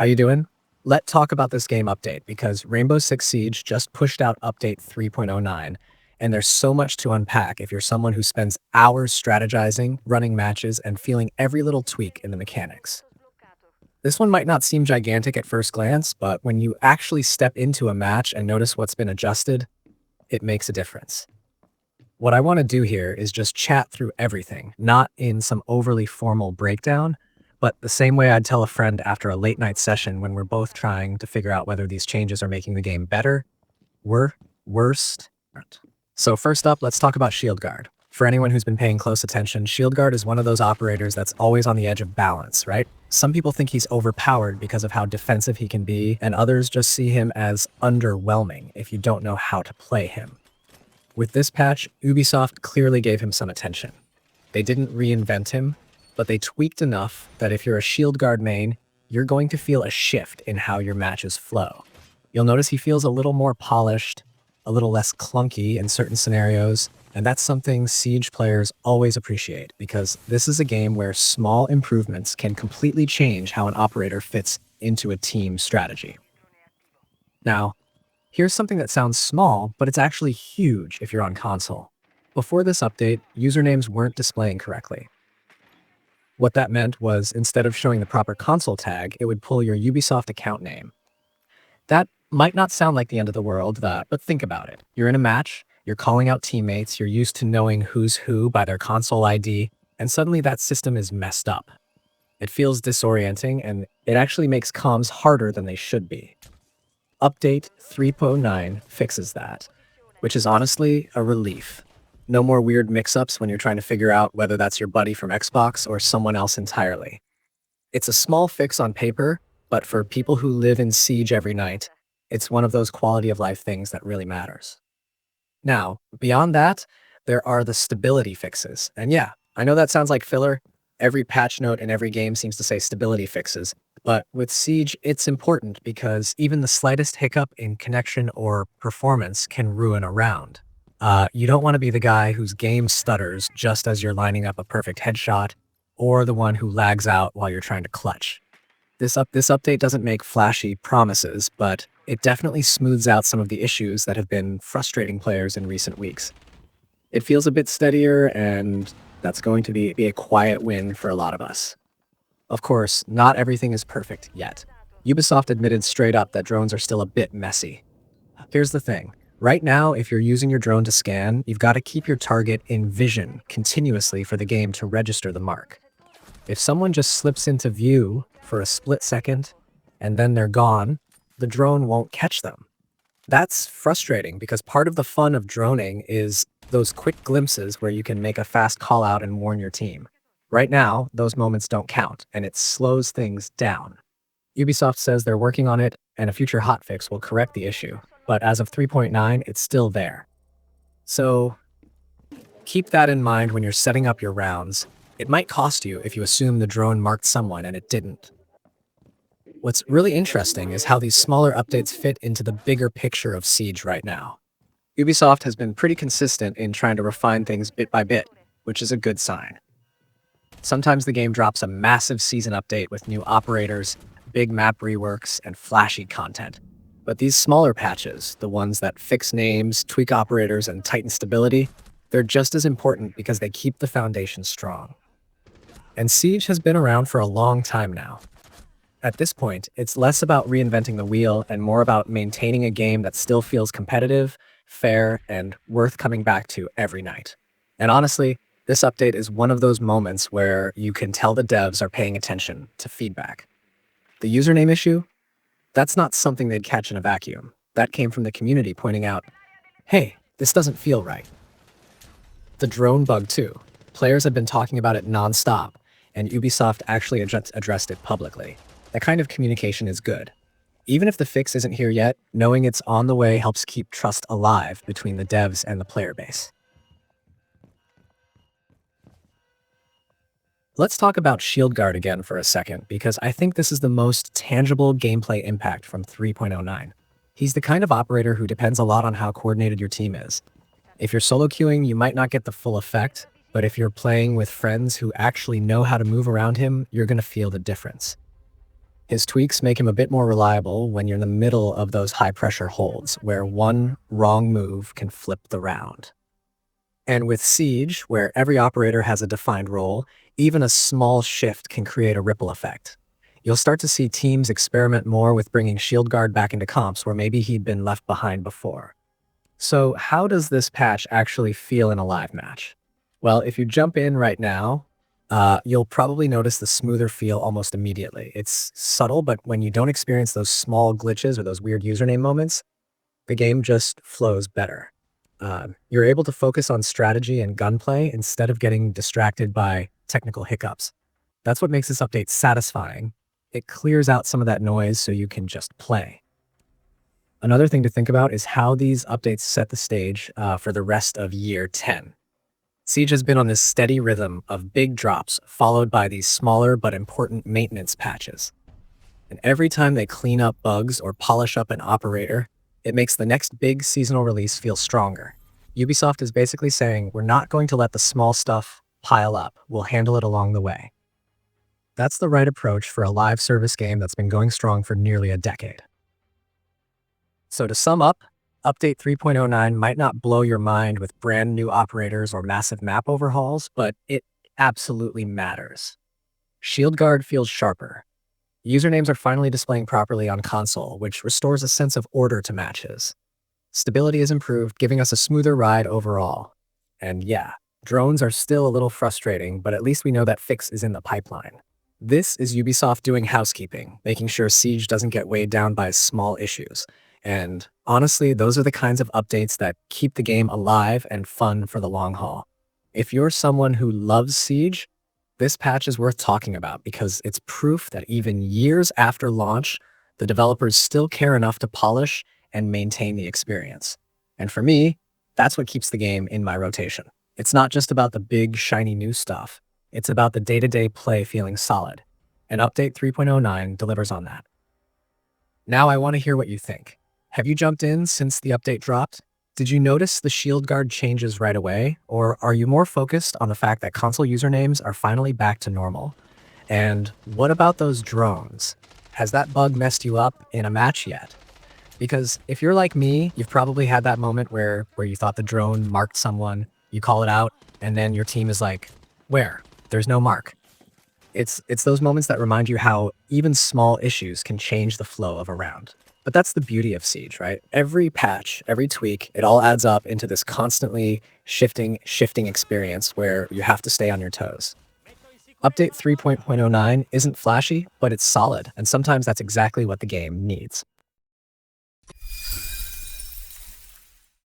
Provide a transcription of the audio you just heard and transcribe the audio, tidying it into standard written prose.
How you doing? Let's talk about this game update because Rainbow Six Siege just pushed out update 3.09, and there's so much to unpack if you're someone who spends hours strategizing, running matches, and feeling every little tweak in the mechanics. This one might not seem gigantic at first glance, but when you actually step into a match and notice what's been adjusted, it makes a difference. What I want to do here is just chat through everything, not in some overly formal breakdown, but the same way I'd tell a friend after a late night session when we're both trying to figure out whether these changes are making the game better, worse. So first up, let's talk about Shieldguard. For anyone who's been paying close attention, Shieldguard is one of those operators that's always on the edge of balance, right? Some people think he's overpowered because of how defensive he can be, and others just see him as underwhelming if you don't know how to play him. With this patch, Ubisoft clearly gave him some attention. They didn't reinvent him, but they tweaked enough that if you're a Shieldguard main, you're going to feel a shift in how your matches flow. You'll notice he feels a little more polished, a little less clunky in certain scenarios, and that's something Siege players always appreciate because this is a game where small improvements can completely change how an operator fits into a team strategy. Now, here's something that sounds small, but it's actually huge if you're on console. Before this update, usernames weren't displaying correctly. What that meant was instead of showing the proper console tag, it would pull your Ubisoft account name. That might not sound like the end of the world, but think about it. You're in a match, you're calling out teammates, you're used to knowing who's who by their console ID, and suddenly that system is messed up. It feels disorienting, and it actually makes comms harder than they should be. Update 3.09 fixes that, which is honestly a relief. No more weird mix-ups when you're trying to figure out whether that's your buddy from Xbox or someone else entirely. It's a small fix on paper, but for people who live in Siege every night, it's one of those quality of life things that really matters. Now, beyond that, there are the stability fixes. And yeah, I know that sounds like filler. Every patch note in every game seems to say stability fixes. But with Siege, it's important because even the slightest hiccup in connection or performance can ruin a round. You don't want to be the guy whose game stutters just as you're lining up a perfect headshot, or the one who lags out while you're trying to clutch. This update doesn't make flashy promises, but it definitely smooths out some of the issues that have been frustrating players in recent weeks. It feels a bit steadier, and that's going to be a quiet win for a lot of us. Of course, not everything is perfect yet. Ubisoft admitted straight up that drones are still a bit messy. Here's the thing. Right now, if you're using your drone to scan, you've got to keep your target in vision continuously for the game to register the mark. If someone just slips into view for a split second and then they're gone, the drone won't catch them. That's frustrating because part of the fun of droning is those quick glimpses where you can make a fast call out and warn your team. Right now, those moments don't count, and it slows things down. Ubisoft says they're working on it, and a future hotfix will correct the issue, but as of 3.9, it's still there. So keep that in mind when you're setting up your rounds. It might cost you if you assume the drone marked someone and it didn't. What's really interesting is how these smaller updates fit into the bigger picture of Siege right now. Ubisoft has been pretty consistent in trying to refine things bit by bit, which is a good sign. Sometimes the game drops a massive season update with new operators, big map reworks, and flashy content. But these smaller patches, the ones that fix names, tweak operators, and tighten stability, they're just as important because they keep the foundation strong. And Siege has been around for a long time now. At this point, it's less about reinventing the wheel and more about maintaining a game that still feels competitive, fair, and worth coming back to every night. And honestly, this update is one of those moments where you can tell the devs are paying attention to feedback. The username issue? That's not something they'd catch in a vacuum. That came from the community pointing out, hey, this doesn't feel right. The drone bug too. Players have been talking about it nonstop, and Ubisoft actually addressed it publicly. That kind of communication is good. Even if the fix isn't here yet, knowing it's on the way helps keep trust alive between the devs and the player base. Let's talk about Shieldguard again for a second, because I think this is the most tangible gameplay impact from 3.09. He's the kind of operator who depends a lot on how coordinated your team is. If you're solo queuing, you might not get the full effect, but if you're playing with friends who actually know how to move around him, you're going to feel the difference. His tweaks make him a bit more reliable when you're in the middle of those high pressure holds, where one wrong move can flip the round. And with Siege, where every operator has a defined role, even a small shift can create a ripple effect. You'll start to see teams experiment more with bringing Shieldguard back into comps where maybe he'd been left behind before. So, how does this patch actually feel in a live match? Well, if you jump in right now, you'll probably notice the smoother feel almost immediately. It's subtle, but when you don't experience those small glitches or those weird username moments, the game just flows better. You're able to focus on strategy and gunplay instead of getting distracted by technical hiccups. That's what makes this update satisfying. It clears out some of that noise so you can just play. Another thing to think about is how these updates set the stage for the rest of year 10. Siege has been on this steady rhythm of big drops, followed by these smaller but important maintenance patches. And every time they clean up bugs or polish up an operator, it makes the next big seasonal release feel stronger. Ubisoft is basically saying, we're not going to let the small stuff pile up. We'll handle it along the way. That's the right approach for a live service game that's been going strong for nearly a decade. So to sum up, Update 3.09 might not blow your mind with brand new operators or massive map overhauls, but it absolutely matters. Shieldguard feels sharper. Usernames are finally displaying properly on console, which restores a sense of order to matches. Stability is improved, giving us a smoother ride overall. And yeah, drones are still a little frustrating, but at least we know that fix is in the pipeline. This is Ubisoft doing housekeeping, making sure Siege doesn't get weighed down by small issues. And honestly, those are the kinds of updates that keep the game alive and fun for the long haul. If you're someone who loves Siege, this patch is worth talking about because it's proof that even years after launch, the developers still care enough to polish and maintain the experience. And for me, that's what keeps the game in my rotation. It's not just about the big, shiny new stuff. It's about the day-to-day play feeling solid. And Update 3.09 delivers on that. Now I want to hear what you think. Have you jumped in since the update dropped? Did you notice the Shieldguard changes right away? Or are you more focused on the fact that console usernames are finally back to normal? And what about those drones? Has that bug messed you up in a match yet? Because if you're like me, you've probably had that moment where you thought the drone marked someone, you call it out, and then your team is like, where? There's no mark. It's those moments that remind you how even small issues can change the flow of a round. But that's the beauty of Siege, right? Every patch, every tweak, it all adds up into this constantly shifting experience where you have to stay on your toes. Update 3.09 isn't flashy, but it's solid, and sometimes that's exactly what the game needs.